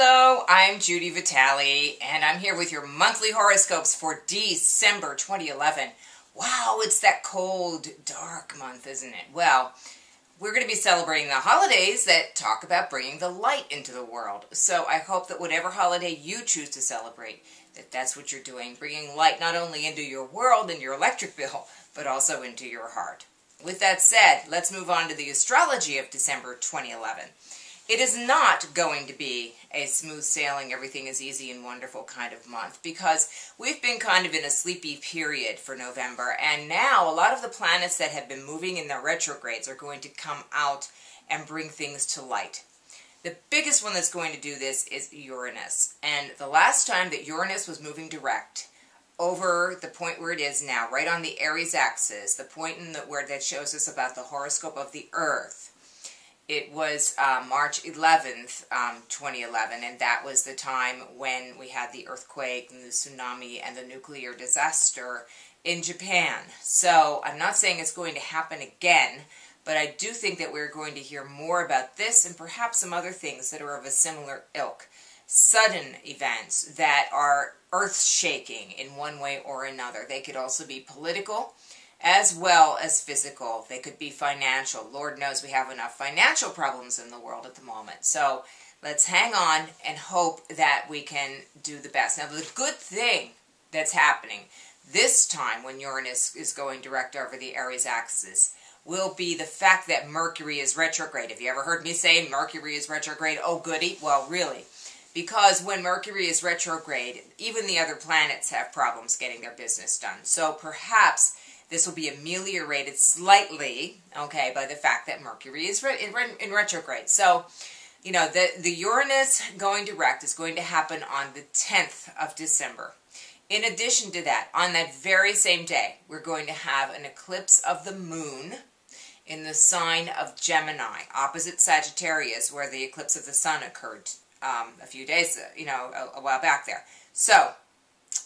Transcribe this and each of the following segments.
Hello, I'm Judi Vitale, and I'm here with your monthly horoscopes for December 2011. Wow, it's that cold, dark month, isn't it? Well, we're going to be celebrating the holidays that talk about bringing the light into the world. So I hope that whatever holiday you choose to celebrate, that's what you're doing, bringing light not only into your world and your electric bill, but also into your heart. With that said, let's move on to the astrology of December 2011. It is not going to be a smooth sailing, everything is easy and wonderful kind of month, because we've been kind of in a sleepy period for November, and now a lot of the planets that have been moving in their retrogrades are going to come out and bring things to light. The biggest one that's going to do this is Uranus, and the last time that Uranus was moving direct over the point where it is now, right on the Aries axis, the point in where that shows us about the horoscope of the Earth. It was March 11th, 2011, and that was the time when we had the earthquake and the tsunami and the nuclear disaster in Japan. So I'm not saying it's going to happen again, but I do think that we're going to hear more about this and perhaps some other things that are of a similar ilk. Sudden events that are earth-shaking in one way or another. They could also be political as well as physical. They could be financial. Lord knows we have enough financial problems in the world at the moment. So let's hang on and hope that we can do the best. Now, the good thing that's happening this time when Uranus is going direct over the Aries axis will be the fact that Mercury is retrograde. Have you ever heard me say Mercury is retrograde? Oh, goody. Well, really. Because when Mercury is retrograde, even the other planets have problems getting their business done. So perhaps this will be ameliorated slightly, okay, by the fact that Mercury is in retrograde. So, you know, the Uranus going direct is going to happen on the 10th of December. In addition to that, on that very same day, we're going to have an eclipse of the moon in the sign of Gemini, opposite Sagittarius, where the eclipse of the sun occurred a few days, a while back there. So,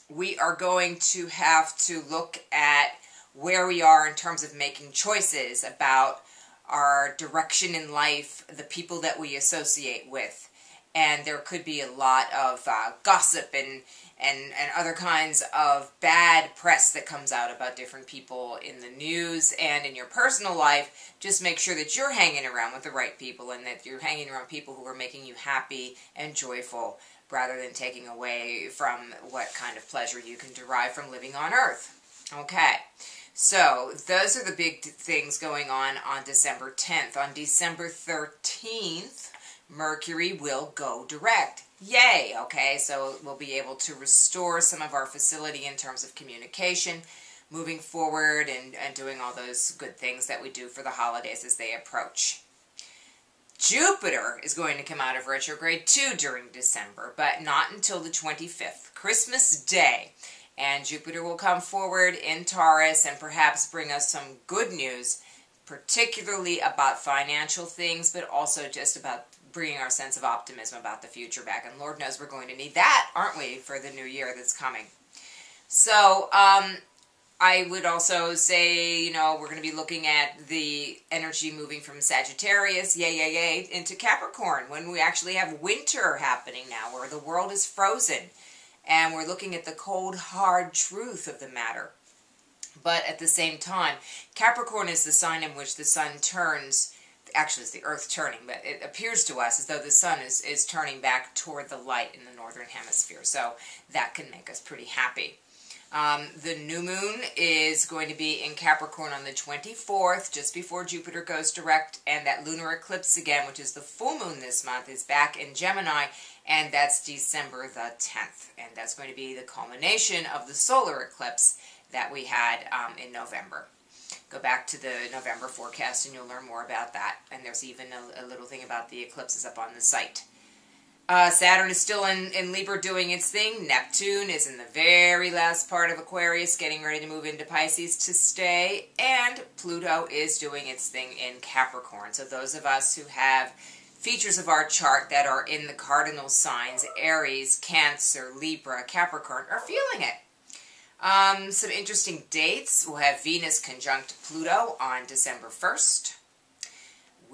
we are going to have to look at where we are in terms of making choices about our direction in life, the people that we associate with. And there could be a lot of gossip and other kinds of bad press that comes out about different people in the news and in your personal life. Just make sure that you're hanging around with the right people and that you're hanging around people who are making you happy and joyful rather than taking away from what kind of pleasure you can derive from living on Earth. Okay. So, those are the big things going on December 10th. On December 13th, Mercury will go direct. Yay! Okay, so we'll be able to restore some of our facility in terms of communication, moving forward and doing all those good things that we do for the holidays as they approach. Jupiter is going to come out of retrograde too during December, but not until the 25th, Christmas Day. And Jupiter will come forward in Taurus and perhaps bring us some good news, particularly about financial things, but also just about bringing our sense of optimism about the future back. And Lord knows we're going to need that, aren't we, for the new year that's coming. So, I would also say, we're going to be looking at the energy moving from Sagittarius, yay, into Capricorn, when we actually have winter happening now, where the world is frozen. And we're looking at the cold, hard truth of the matter. But at the same time, Capricorn is the sign in which the sun turns. Actually, it's the earth turning, but it appears to us as though the sun is turning back toward the light in the northern hemisphere. So that can make us pretty happy. The new moon is going to be in Capricorn on the 24th, just before Jupiter goes direct. And that lunar eclipse again, which is the full moon this month, is back in Gemini. And that's December the 10th. And that's going to be the culmination of the solar eclipse that we had in November. Go back to the November forecast and you'll learn more about that. And there's even a little thing about the eclipses up on the site. Saturn is still in Libra doing its thing. Neptune is in the very last part of Aquarius, getting ready to move into Pisces to stay. And Pluto is doing its thing in Capricorn. So those of us who have features of our chart that are in the cardinal signs, Aries, Cancer, Libra, Capricorn, are feeling it. Some interesting dates. We'll have Venus conjunct Pluto on December 1st.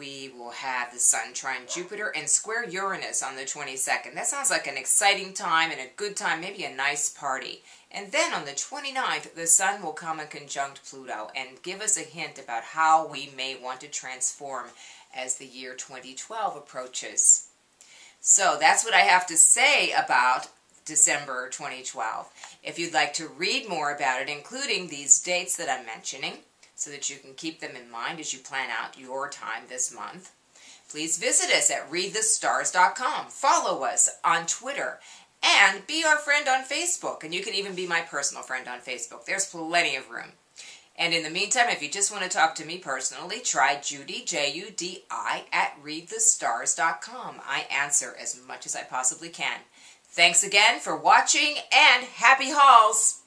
we will have the Sun trine Jupiter and square Uranus on the 22nd. That sounds like an exciting time and a good time, maybe a nice party. And then on the 29th, the Sun will come in conjunct Pluto and give us a hint about how we may want to transform as the year 2012 approaches. So that's what I have to say about December 2012. If you'd like to read more about it, including these dates that I'm mentioning, so that you can keep them in mind as you plan out your time this month, please visit us at readthestars.com. Follow us on Twitter and be our friend on Facebook. And you can even be my personal friend on Facebook. There's plenty of room. And in the meantime, if you just want to talk to me personally, try Judi, Judi, at readthestars.com. I answer as much as I possibly can. Thanks again for watching, and happy hauls!